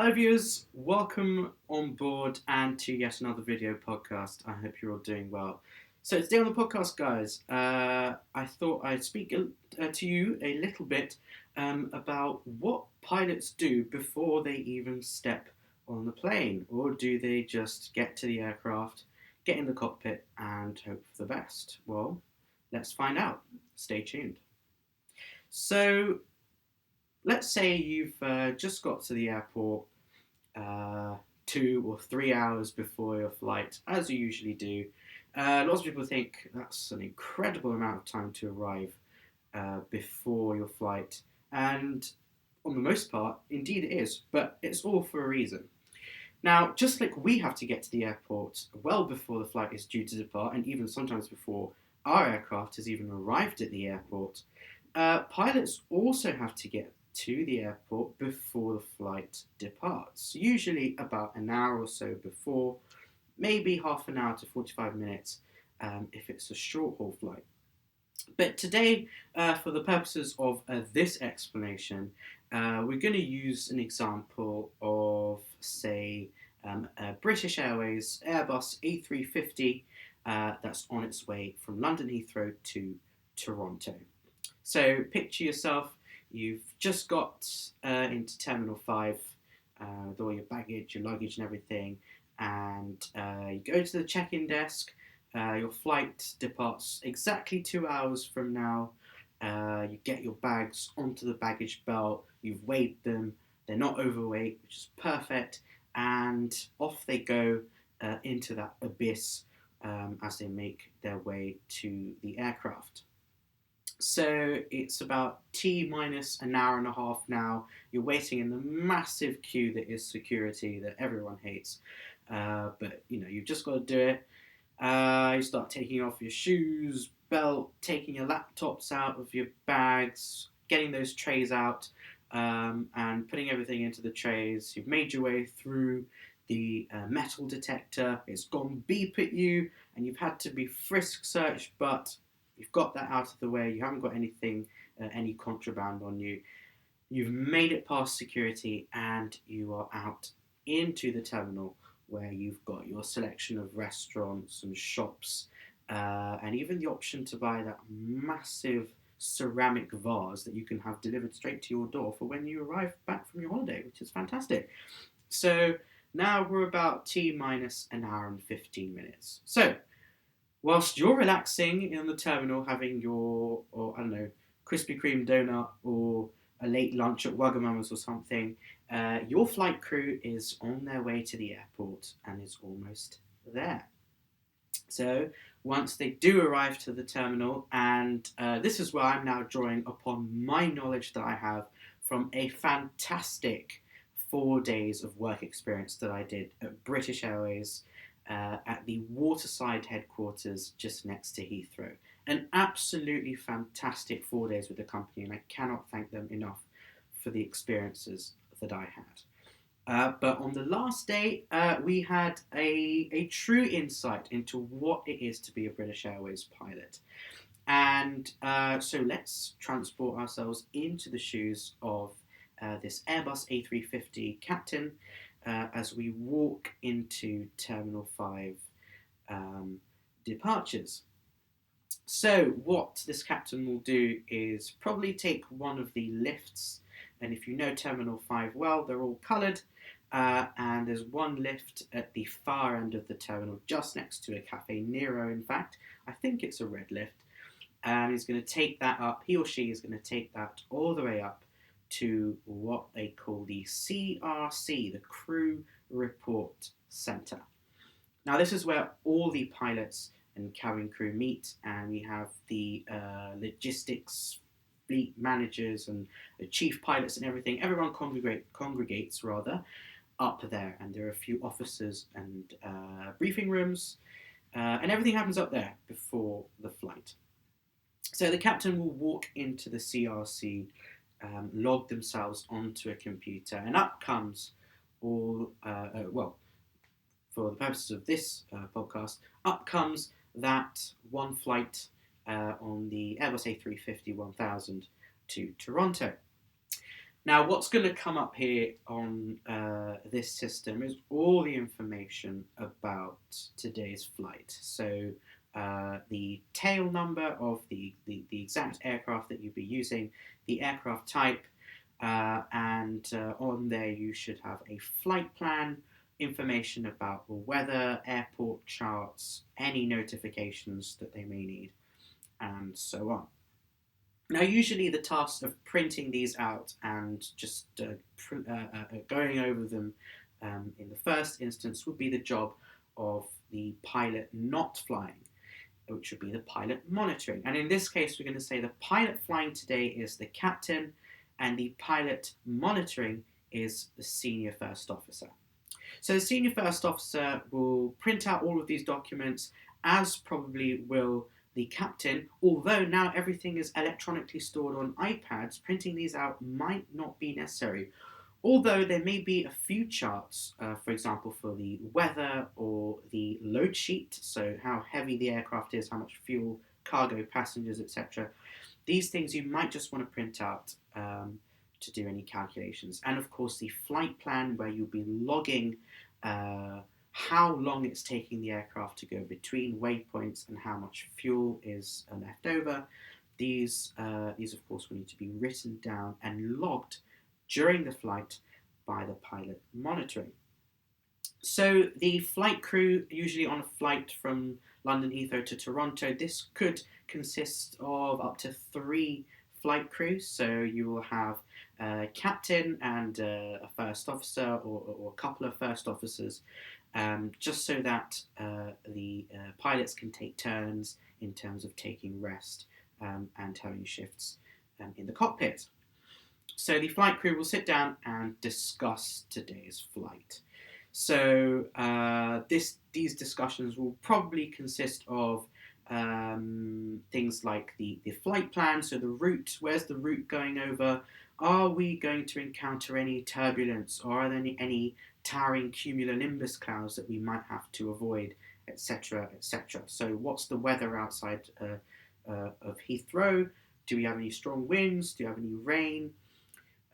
Hello viewers, welcome on board and to yet another video podcast. I hope you're all doing well. So today on the podcast, guys, I thought I'd speak to you a little bit about what pilots do before they even step on the plane, or do they just get to the aircraft, get in the cockpit and hope for the best? Well, let's find out. Stay tuned. So let's say you've just got to the airport 2 or 3 hours before your flight, as you usually do. Lots of people think that's an incredible amount of time to arrive before your flight, and on the most part, indeed it is, but it's all for a reason. Now, just like we have to get to the airport well before the flight is due to depart, and even sometimes before our aircraft has even arrived at the airport, pilots also have to get to the airport before the flight departs, usually about an hour or so before, maybe half an hour to 45 minutes if it's a short haul flight. But today, for the purposes of this explanation, we're going to use an example of, say, British Airways Airbus A350 that's on its way from London Heathrow to Toronto. So picture yourself, you've just got into Terminal 5 with all your baggage, your luggage and everything, and you go to the check-in desk. Your flight departs exactly 2 hours from now. You get your bags onto the baggage belt, you've weighed them, they're not overweight, which is perfect, and off they go into that abyss as they make their way to the aircraft. So it's about T minus an hour and a half now. You're waiting in the massive queue that is security that everyone hates. But you've just got to do it. You start taking off your shoes, belt, taking your laptops out of your bags, getting those trays out, and putting everything into the trays. You've made your way through the metal detector. It's gone beep at you, and you've had to be frisk searched, but you've got that out of the way. You haven't got anything, any contraband on you. You've made it past security, and you are out into the terminal where you've got your selection of restaurants and shops, and even the option to buy that massive ceramic vase that you can have delivered straight to your door for when you arrive back from your holiday, which is fantastic. So now we're about T minus an hour and 15 minutes. So whilst you're relaxing in the terminal having your, or I don't know, Krispy Kreme donut or a late lunch at Wagamama's or something, your flight crew is on their way to the airport and is almost there. So once they do arrive to the terminal, and this is where I'm now drawing upon my knowledge that I have from a fantastic 4 days of work experience that I did at British Airways at the Waterside headquarters just next to Heathrow. An absolutely fantastic 4 days with the company, and I cannot thank them enough for the experiences that I had. But on the last day, we had a true insight into what it is to be a British Airways pilot. And so let's transport ourselves into the shoes of this Airbus A350 captain as we walk into Terminal 5 departures. So what this captain will do is probably take one of the lifts, and if you know Terminal 5 well, they're all coloured, and there's one lift at the far end of the terminal, just next to a Cafe Nero, in fact. I think it's a red lift, and he's going to take that up, he or she is going to take that all the way up to what they call the CRC, the Crew Report Centre. Now this is where all the pilots and cabin crew meet, and we have the logistics fleet managers and the chief pilots and everything. Everyone congregates up there, and there are a few officers and briefing rooms, and everything happens up there before the flight. So the captain will walk into the CRC, log themselves onto a computer, and up comes all, for the purposes of this podcast, up comes that one flight on the Airbus A350-1000 to Toronto. Now, what's going to come up here on this system is all the information about today's flight. So, the tail number of the exact aircraft that you'll be using, the aircraft type, and on there you should have a flight plan, information about the weather, airport charts, any notifications that they may need, and so on. Now, usually the task of printing these out and just going over them in the first instance would be the job of the pilot not flying, which would be the pilot monitoring. And in this case, we're going to say the pilot flying today is the captain, and the pilot monitoring is the senior first officer. So the senior first officer will print out all of these documents, as probably will the captain, although now everything is electronically stored on iPads. Printing these out might not be necessary. Although there may be a few charts, for example, for the weather or the load sheet, so how heavy the aircraft is, how much fuel, cargo, passengers, etc. These things you might just want to print out to do any calculations. And of course, the flight plan, where you'll be logging how long it's taking the aircraft to go between waypoints and how much fuel is left over. These of course, will need to be written down and logged during the flight by the pilot monitoring. So the flight crew, usually on a flight from London Heathrow to Toronto, this could consist of up to 3 flight crews. So you will have a captain and a first officer, or a couple of first officers, just so that the pilots can take turns in terms of taking rest and having shifts in the cockpit. So the flight crew will sit down and discuss today's flight. So these discussions will probably consist of things like the flight plan, so the route, where's the route going over? Are we going to encounter any turbulence, or are there any towering cumulonimbus clouds that we might have to avoid, etc., etc. So what's the weather outside of Heathrow? Do we have any strong winds? Do you have any rain?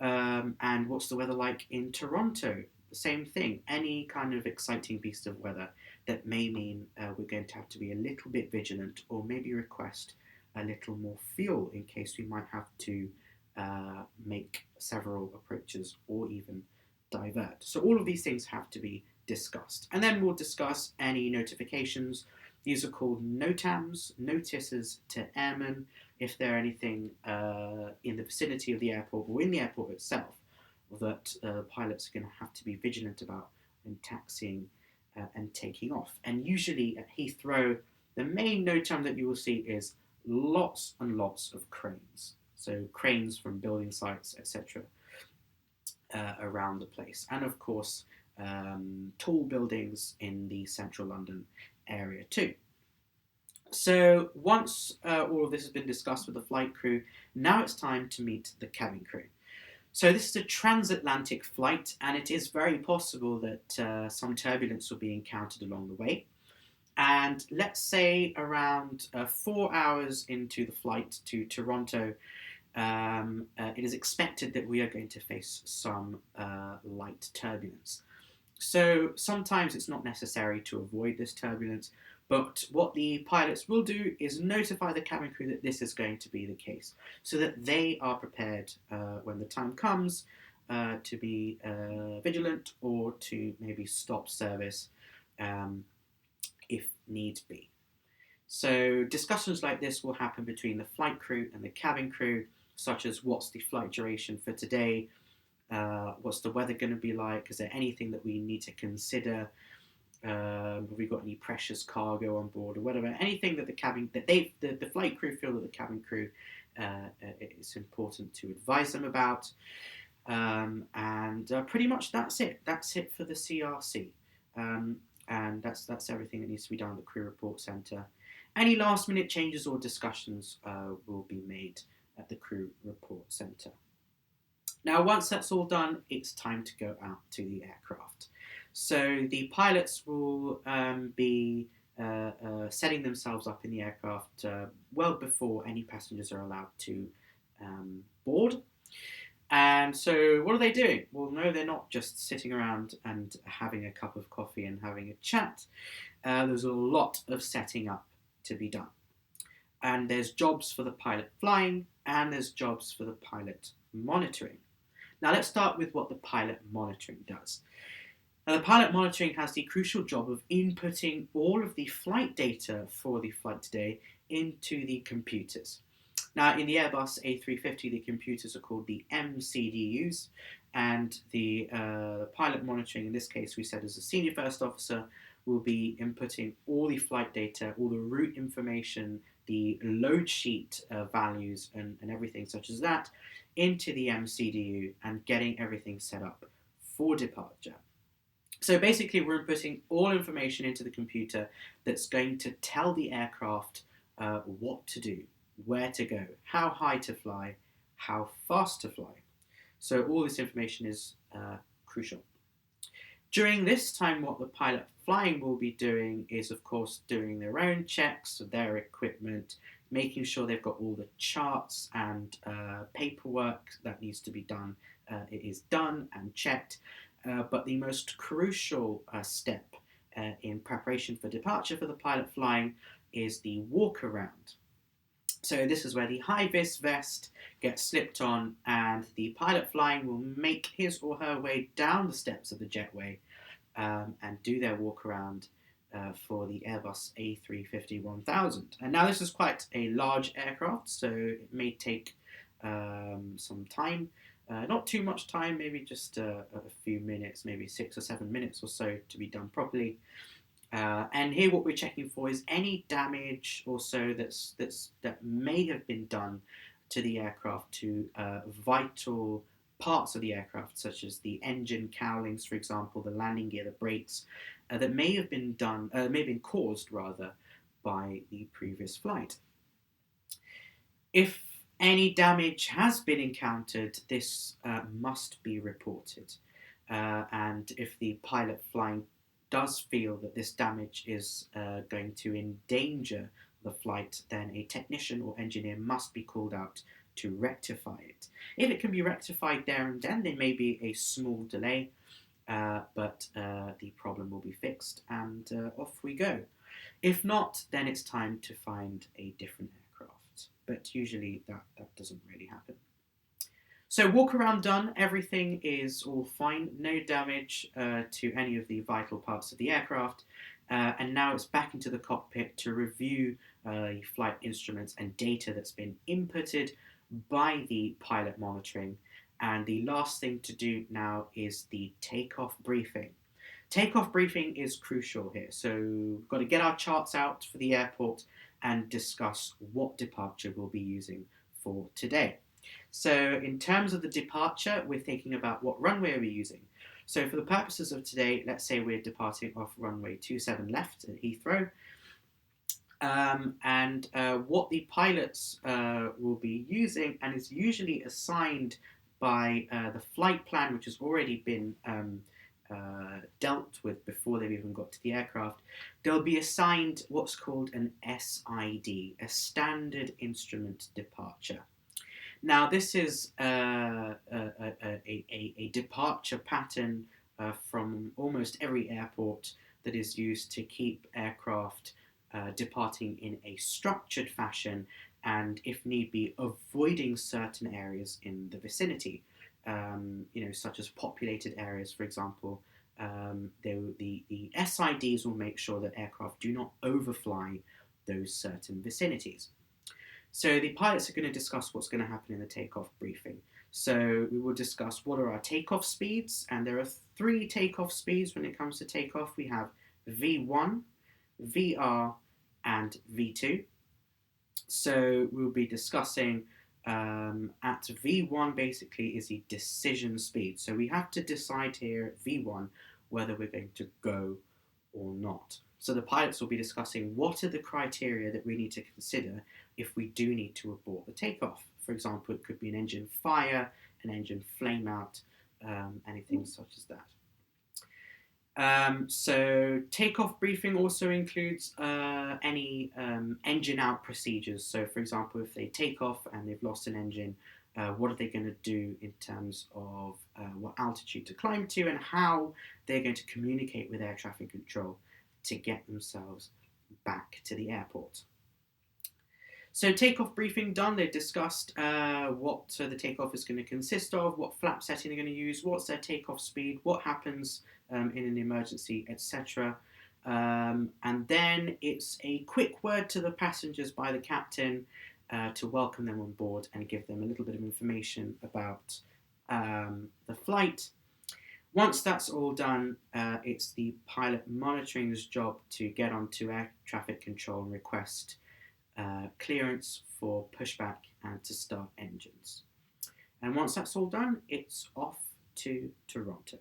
And what's the weather like in Toronto? The same thing. Any kind of exciting piece of weather that may mean we're going to have to be a little bit vigilant, or maybe request a little more fuel in case we might have to make several approaches or even divert. So all of these things have to be discussed. And then we'll discuss any notifications. These are called NOTAMs, notices to airmen, if there are anything in the vicinity of the airport or in the airport itself that pilots are going to have to be vigilant about when taxiing and taking off. And usually at Heathrow, the main NOTAM that you will see is lots and lots of cranes. So cranes from building sites, etc., around the place. And of course, tall buildings in the central London area too. So once all of this has been discussed with the flight crew, now it's time to meet the cabin crew. So this is a transatlantic flight, and it is very possible that some turbulence will be encountered along the way. And let's say around 4 hours into the flight to Toronto, it is expected that we are going to face some light turbulence. So sometimes it's not necessary to avoid this turbulence, but what the pilots will do is notify the cabin crew that this is going to be the case, so that they are prepared when the time comes to be vigilant, or to maybe stop service if need be. So discussions like this will happen between the flight crew and the cabin crew, such as what's the flight duration for today, what's the weather going to be like, is there anything that we need to consider, have we got any precious cargo on board, or whatever, anything that the flight crew feel that the cabin crew it's important to advise them about. And pretty much that's it for the CRC, and that's everything that needs to be done at the crew report centre. Any last minute changes or discussions will be made at the crew report centre. Now, once that's all done, it's time to go out to the aircraft. So the pilots will be setting themselves up in the aircraft well before any passengers are allowed to board. And so, what are they doing? Well, no, they're not just sitting around and having a cup of coffee and having a chat. There's a lot of setting up to be done. And there's jobs for the pilot flying, and there's jobs for the pilot monitoring. Now, let's start with what the pilot monitoring does. Now, the pilot monitoring has the crucial job of inputting all of the flight data for the flight today into the computers. Now, in the Airbus A350, the computers are called the MCDUs, and the pilot monitoring, in this case, we said as a senior first officer, will be inputting all the flight data, all the route information, the load sheet values, and everything such as that into the MCDU and getting everything set up for departure. So basically, we're inputting all information into the computer that's going to tell the aircraft what to do, where to go, how high to fly, how fast to fly. So all this information is crucial. During this time, what the pilot flying will be doing is, of course, doing their own checks of their equipment, making sure they've got all the charts and paperwork that needs to be done. It is done and checked. But the most crucial step in preparation for departure for the pilot flying is the walk around. So this is where the high-vis vest gets slipped on and the pilot flying will make his or her way down the steps of the jetway and do their walk around for the Airbus A350-1000. And now this is quite a large aircraft, so it may take some time. Not too much time, maybe just a few minutes, maybe 6 or 7 minutes or so to be done properly. And here what we're checking for is any damage or so that may have been done to the aircraft, to vital parts of the aircraft, such as the engine cowlings, for example, the landing gear, the brakes, that may have been caused rather by the previous flight. If any damage has been encountered, this must be reported. And if the pilot flying does feel that this damage is going to endanger the flight, then a technician or engineer must be called out to rectify it. If it can be rectified there and then, there may be a small delay, but the problem will be fixed and off we go. If not, then it's time to find a different aircraft. But usually that doesn't really happen. So walk around done, everything is all fine, no damage to any of the vital parts of the aircraft. And now it's back into the cockpit to review flight instruments and data that's been inputted by the pilot monitoring. And the last thing to do now is the takeoff briefing. Takeoff briefing is crucial here. So we've got to get our charts out for the airport and discuss what departure we'll be using for today. So in terms of the departure, we're thinking about what runway are we using. So for the purposes of today, let's say we're departing off runway 27 left at Heathrow. And what the pilots will be using, and is usually assigned by the flight plan, which has already been dealt with before they've even got to the aircraft, they'll be assigned what's called an SID, a Standard Instrument Departure. Now, this is a departure pattern from almost every airport that is used to keep aircraft departing in a structured fashion and, if need be, avoiding certain areas in the vicinity, such as populated areas, for example. The SIDs will make sure that aircraft do not overfly those certain vicinities. So the pilots are going to discuss what's going to happen in the takeoff briefing. So we will discuss what are our takeoff speeds, and there are 3 takeoff speeds when it comes to takeoff. We have V1, VR, and V2. So we'll be discussing at V1 basically is the decision speed. So we have to decide here at V1 whether we're going to go or not. So the pilots will be discussing what are the criteria that we need to consider if we do need to abort the takeoff. For example, it could be an engine fire, an engine flame out, anything such as that. So takeoff briefing also includes any engine out procedures. So for example, if they take off and they've lost an engine, what are they going to do in terms of what altitude to climb to, and how they're going to communicate with air traffic control to get themselves back to the airport. So takeoff briefing done. They've discussed what the takeoff is going to consist of, what flap setting they're going to use, what's their takeoff speed, what happens in an emergency, etc. And then it's a quick word to the passengers by the captain to welcome them on board and give them a little bit of information about the flight. Once that's all done, it's the pilot monitoring's job to get onto air traffic control and request clearance for pushback and to start engines. And once that's all done, it's off to Toronto.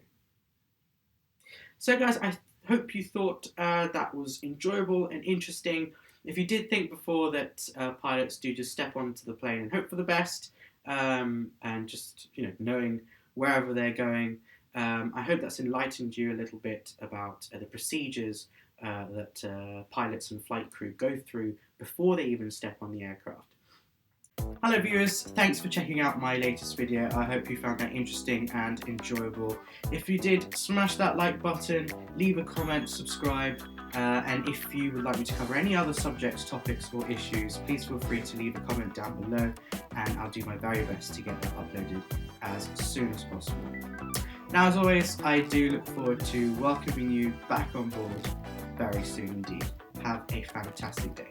So guys, I hope you thought that was enjoyable and interesting. If you did think before that pilots do just step onto the plane and hope for the best, and just knowing wherever they're going, I hope that's enlightened you a little bit about the procedures that pilots and flight crew go through before they even step on the aircraft. Hello viewers, thanks for checking out my latest video. I hope you found that interesting and enjoyable. If you did, smash that like button, leave a comment, subscribe, and if you would like me to cover any other subjects, topics or issues, please feel free to leave a comment down below and I'll do my very best to get that uploaded as soon as possible. Now, as always, I do look forward to welcoming you back on board very soon indeed. Have a fantastic day.